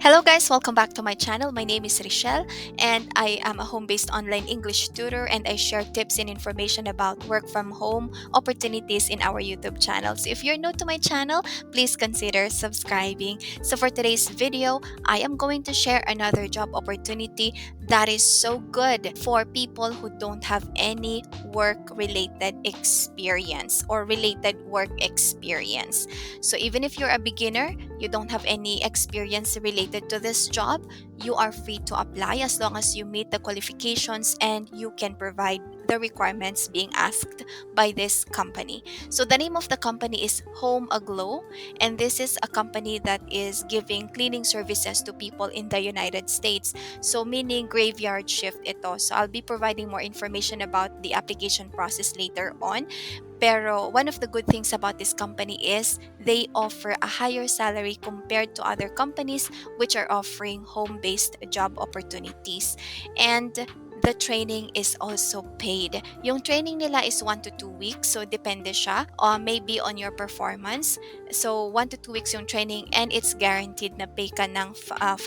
Hello guys, welcome back to my channel. My name is Richelle and I am a home-based online English tutor and I share tips and information about work from home opportunities in our YouTube channel. So if you're new to my channel, please consider subscribing. So for today's video, I am going to share another job opportunity that is so good for people who don't have any work-related experience or related work experience. So even if you're a beginner, you don't have any experience related to this job, you are free to apply as long as you meet the qualifications and you can provide the requirements being asked by this company. So the name of the company is 𝑬𝒐𝒓, and this is a company that is giving cleaning services to people in the United States. So meaning graveyard shift ito. So I'll be providing more information about the application process later on. Pero one of the good things about this company is they offer a higher salary compared to other companies which are offering home-based job opportunities. And the training is also paid. Yung training nila is 1 to 2 weeks, so depende siya, maybe on your performance. So 1 to 2 weeks yung training and it's guaranteed na pay ka ng $5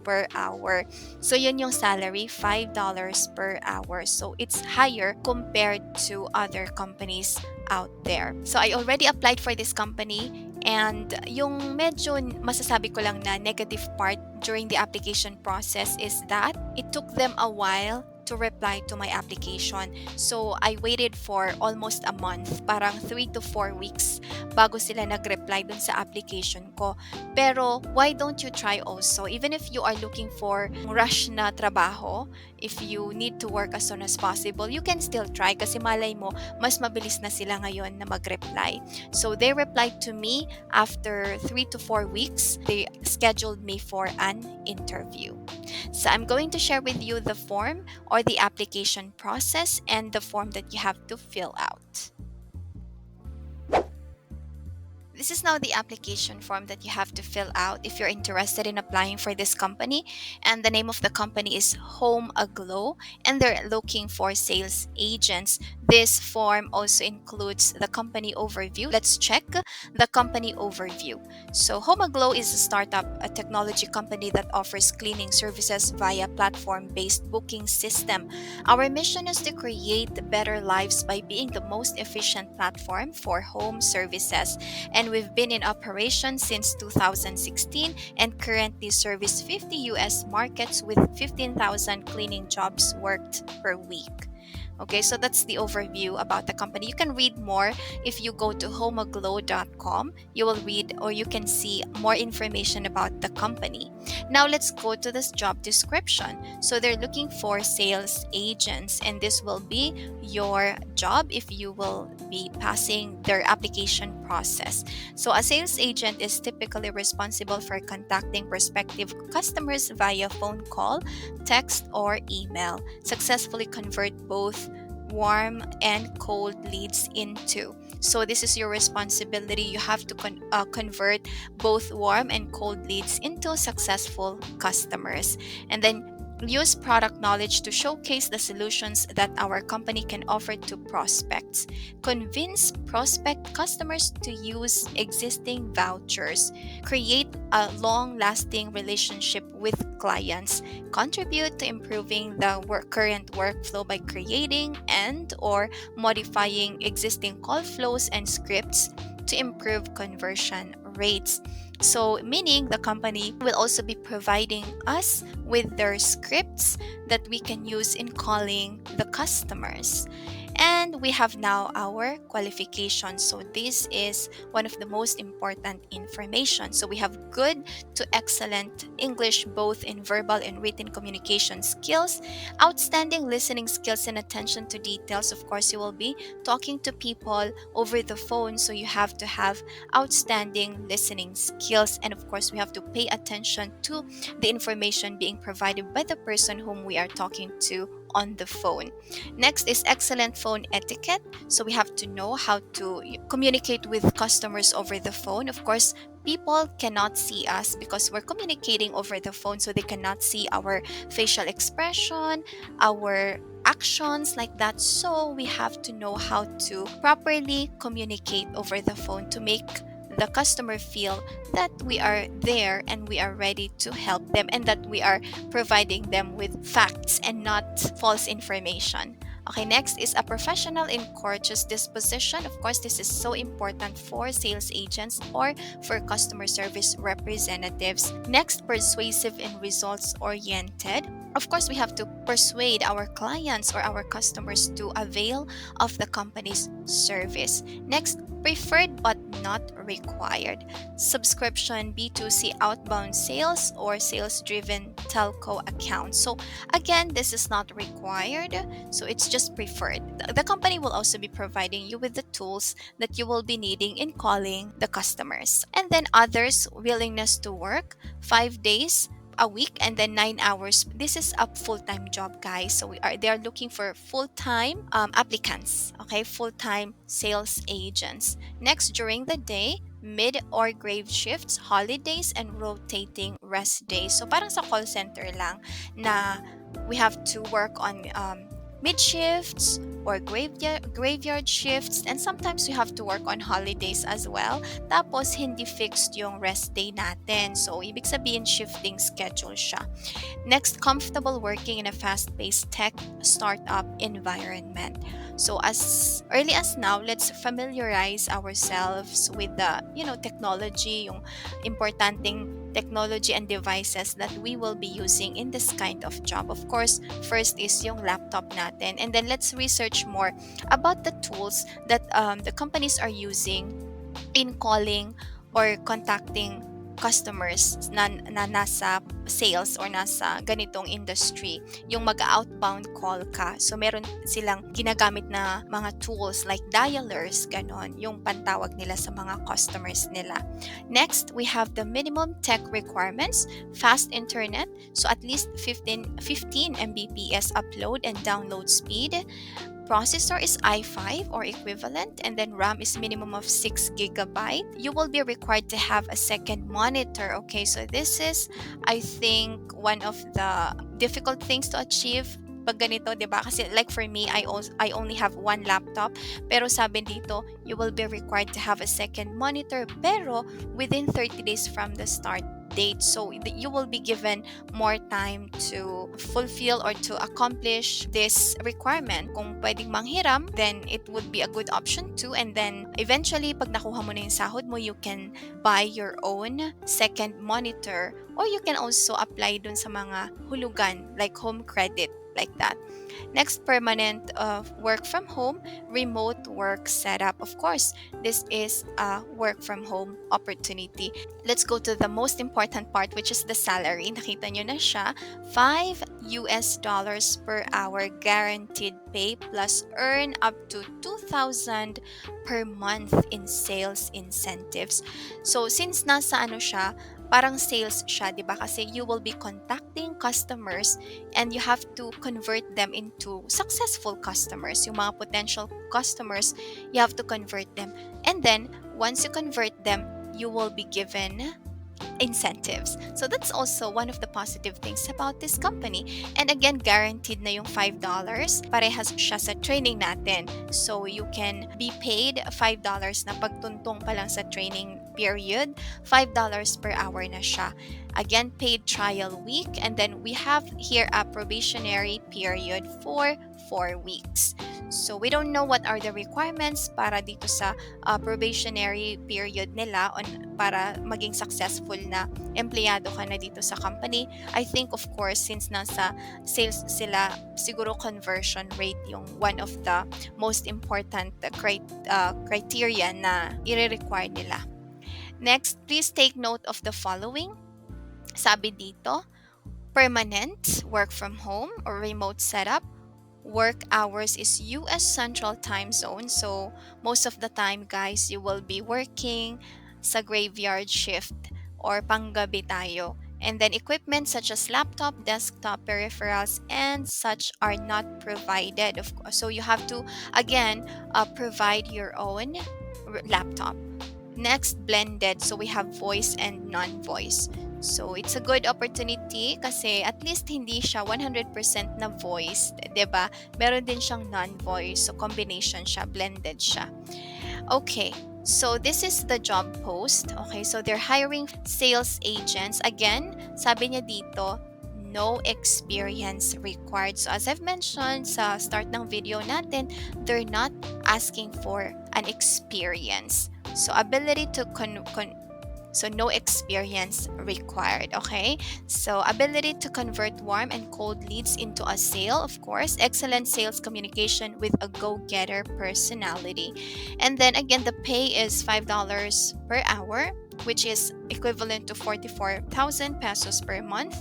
per hour. So yun yung salary, $5 per hour. So it's higher compared to other companies out there. So I already applied for this company and yung medyo masasabi ko lang na negative part during the application process is that it took them a while to reply to my application. So I waited for almost a month, parang 3 to 4 weeks bago sila nag-reply dun sa application ko. Pero why don't you try also? Even if you are looking for rush na trabaho, if you need to work as soon as possible, you can still try kasi malay mo, mas mabilis na sila ngayon na mag-reply. So they replied to me after 3 to 4 weeks. They scheduled me for an interview. So I'm going to share with you the form or the application process and the form that you have to fill out. This is now the application form that you have to fill out if you're interested in applying for this company. And the name of the company is 𝑬𝒐𝒓, and they're looking for sales agents. This form also includes the company overview. Let's check the company overview. So 𝑬𝒐𝒓 is a startup, a technology company that offers cleaning services via platform-based booking system. Our mission is to create better lives by being the most efficient platform for home services. And we've been in operation since 2016 and currently service 50 US markets with 15,000 cleaning jobs worked per week. Okay, so that's the overview about the company. You can read more if you go to 𝑬𝒐𝒓.com. You will read or you can see more information about the company. Now let's go to this job description. So they're looking for sales agents, and this will be your job if you will be passing their application process. So a sales agent is typically responsible for contacting prospective customers via phone call, text, or email. Successfully convert both warm and cold leads into. So this is your responsibility. You have to convert both warm and cold leads into successful customers. And then use product knowledge to showcase the solutions that our company can offer to prospects. Convince prospect customers to use existing vouchers. Create a long-lasting relationship with clients. Contribute to improving the current workflow by creating and or modifying existing call flows and scripts to improve conversion rates. So meaning the company will also be providing us with their scripts that we can use in calling the customers. And we have now our qualifications. So this is one of the most important information. So we have good to excellent English both in verbal and written communication skills, outstanding listening skills and attention to details. Of course, you will be talking to people over the phone, so you have to have outstanding listening skills. And of course, we have to pay attention to the information being provided by the person whom we are talking to on the phone. Next is excellent phone etiquette. So we have to know how to communicate with customers over the phone. Of course, people cannot see us because we're communicating over the phone, so they cannot see our facial expression, our actions like that. So we have to know how to properly communicate over the phone to make the customer feel that we are there and we are ready to help them, and that we are providing them with facts and not false information. Okay, next is a professional in courteous disposition. Of course, this is so important for sales agents or for customer service representatives. Next, persuasive and results oriented. Of course, we have to persuade our clients or our customers to avail of the company's service. Next, preferred but not required. Subscription, B2C outbound sales, or sales-driven telco accounts. So again, this is not required, so it's just preferred. The company will also be providing you with the tools that you will be needing in calling the customers. And then others, willingness to work 5 days a week and then 9 hours. This is a full-time job, guys. So they are looking for full-time applicants, okay, full-time sales agents. Next, during the day, mid or grave shifts, holidays, and rotating rest days. So parang sa call center lang na we have to work on mid shifts or graveyard shifts, and sometimes we have to work on holidays as well. Tapos hindi fixed yung rest day natin. So ibig sabihin shifting schedule siya. Next, comfortable working in a fast-paced tech startup environment. So as early as now, let's familiarize ourselves with the technology, yung importanteng technology and devices that we will be using in this kind of job. Of course, first is yung laptop natin, and then let's research more about the tools that the companies are using in calling or contacting customers na nasa sales or nasa ganitong industry, yung mag-outbound call ka. So meron silang ginagamit na mga tools like dialers, ganon, yung pantawag nila sa mga customers nila. Next, we have the minimum tech requirements, fast internet, so at least 15 Mbps upload and download speed. Processor is i5 or equivalent, and then RAM is minimum of 6 GB. You will be required to have a second monitor. Okay, so this is, I think, one of the difficult things to achieve pag ganito, diba? Kasi like for me, I only have one laptop, pero sabi dito, you will be required to have a second monitor, pero within 30 days from the start date. So you will be given more time to fulfill or to accomplish this requirement. Kung pwedeng manghiram, then it would be a good option too. And then eventually, pag nakuha mo na yung sahod mo, you can buy your own second monitor, or you can also apply dun sa mga hulugan like home credit, like that. Next, permanent work from home, remote work setup. Of course, this is a work from home opportunity. Let's go to the most important part, which is the salary. Nakita nyo na siya, $5 per hour guaranteed pay, plus earn up to 2,000 per month in sales incentives. So since nasa siya, parang sales siya, di ba? Kasi you will be contacting customers and you have to convert them into successful customers. Yung mga potential customers, you have to convert them. And then, once you convert them, you will be given incentives. So that's also one of the positive things about this company. And again, guaranteed na yung $5. Parehas siya sa training natin. So you can be paid $5 na pagtuntong pa lang sa training period. $5 per hour na siya. Again, paid trial week. And then we have here a probationary period for 4 weeks. So we don't know what are the requirements para dito sa probationary period nila para maging successful na empleyado ka na dito sa company. I think, of course, since nasa sales sila, siguro conversion rate yung one of the most important criteria na i-require nila. Next, please take note of the following. Sabi dito, permanent work from home or remote setup. Work hours is US Central Time Zone. So, most of the time, guys, you will be working sa graveyard shift or panggabi tayo. And then, equipment such as laptop, desktop, peripherals, and such are not provided. Of course, so you have to, again, provide your own laptop. Next, blended. So, we have voice and non-voice. So, it's a good opportunity kasi at least hindi siya 100% na voice, 'di ba? Meron din siyang non-voice. So, combination siya, blended siya. Okay. So this is the job post. Okay, so they're hiring sales agents. Again, sabi niya dito, no experience required. So as I've mentioned sa start ng video natin, they're not asking for an experience. So ability to so no experience required, okay? So ability to convert warm and cold leads into a sale, of course. Excellent sales communication with a go-getter personality. And then again, the pay is $5 per hour, which is equivalent to 44,000 pesos per month.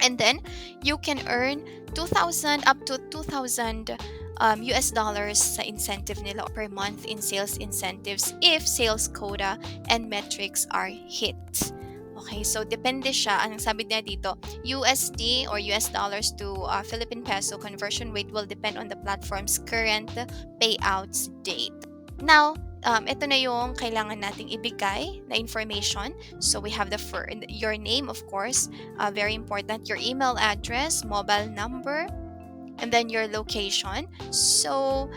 And then you can earn 2,000 up to 2,000 US dollars sa incentive nila per month in sales incentives if sales quota and metrics are hit. Okay, so depende siya. Anong sabi niya dito, USD or US dollars to Philippine peso conversion rate will depend on the platform's current payouts date. Now, ito na yung kailangan nating ibigay na information. So we have your name, of course, very important, your email address, mobile number, and then your location. So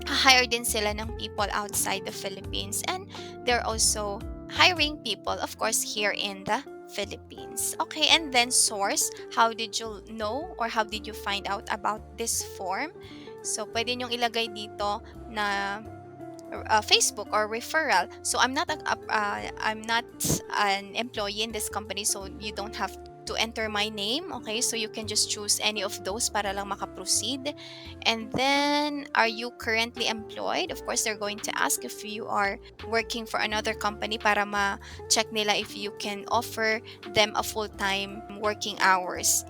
hire din sila ng people outside the Philippines, and they're also hiring people, of course, here in the Philippines. Okay, and then source, how did you know or how did you find out about this form? So pwede nyong ilagay dito na Facebook or referral. So I'm not an employee in this company, so you don't have to enter my name. Okay, so you can just choose any of those para lang makaproceed. And then, are you currently employed? Of course, they're going to ask if you are working for another company para ma-check nila if you can offer them a full-time working hours.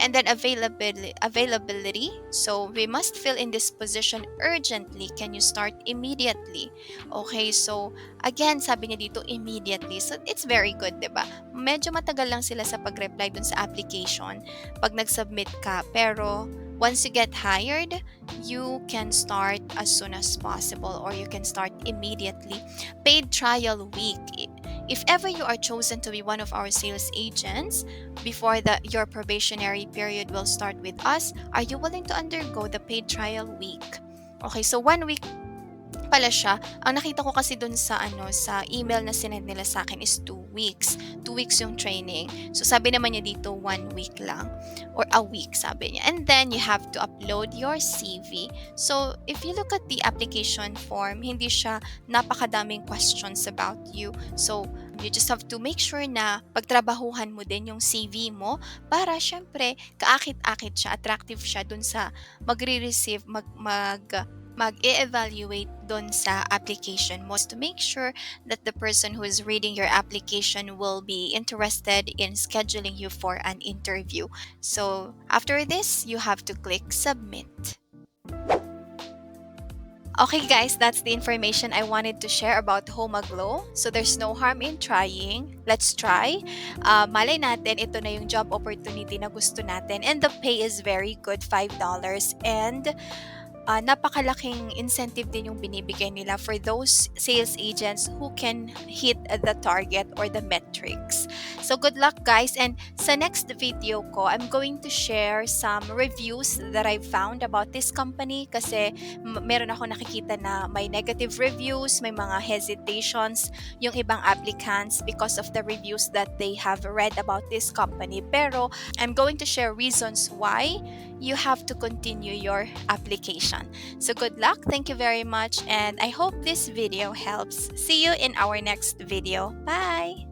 And then availability. So we must fill in this position urgently. Can you start immediately? Okay, so again, sabi niya dito immediately. So it's very good, 'di ba? Medyo matagal lang sila sa pag-reply dun sa application pag nag-submit ka. Pero once you get hired, you can start as soon as possible or you can start immediately. Paid trial week. If ever you are chosen to be one of our sales agents before your probationary period will start with us, are you willing to undergo the paid trial week? Okay, so 1 week pala siya. Ang nakita ko kasi dun sa email na sinend nila sa akin is 2 weeks. 2 weeks yung training. So sabi naman niya dito 1 week lang or a week, sabi niya. And then you have to upload your CV. So if you look at the application form, hindi siya napakadaming questions about you. So you just have to make sure na pagtrabahuhan mo din yung CV mo para syempre kaakit-akit siya, attractive siya dun sa magre-receive, mag-e-evaluate dun sa application mo to make sure that the person who is reading your application will be interested in scheduling you for an interview. So after this, you have to click submit. Okay guys, that's the information I wanted to share about 𝑭𝒐𝒓. So there's no harm in trying. Let's try. Malay natin, ito na yung job opportunity na gusto natin. And the pay is very good, $5. And napakalaking incentive din yung binibigay nila for those sales agents who can hit the target or the metrics. So good luck guys, and sa next video ko, I'm going to share some reviews that I found about this company kasi meron ako nakikita na may negative reviews, may mga hesitations yung ibang applicants because of the reviews that they have read about this company. Pero I'm going to share reasons why you have to continue your application. So good luck, thank you very much, and I hope this video helps. See you in our next video. Bye!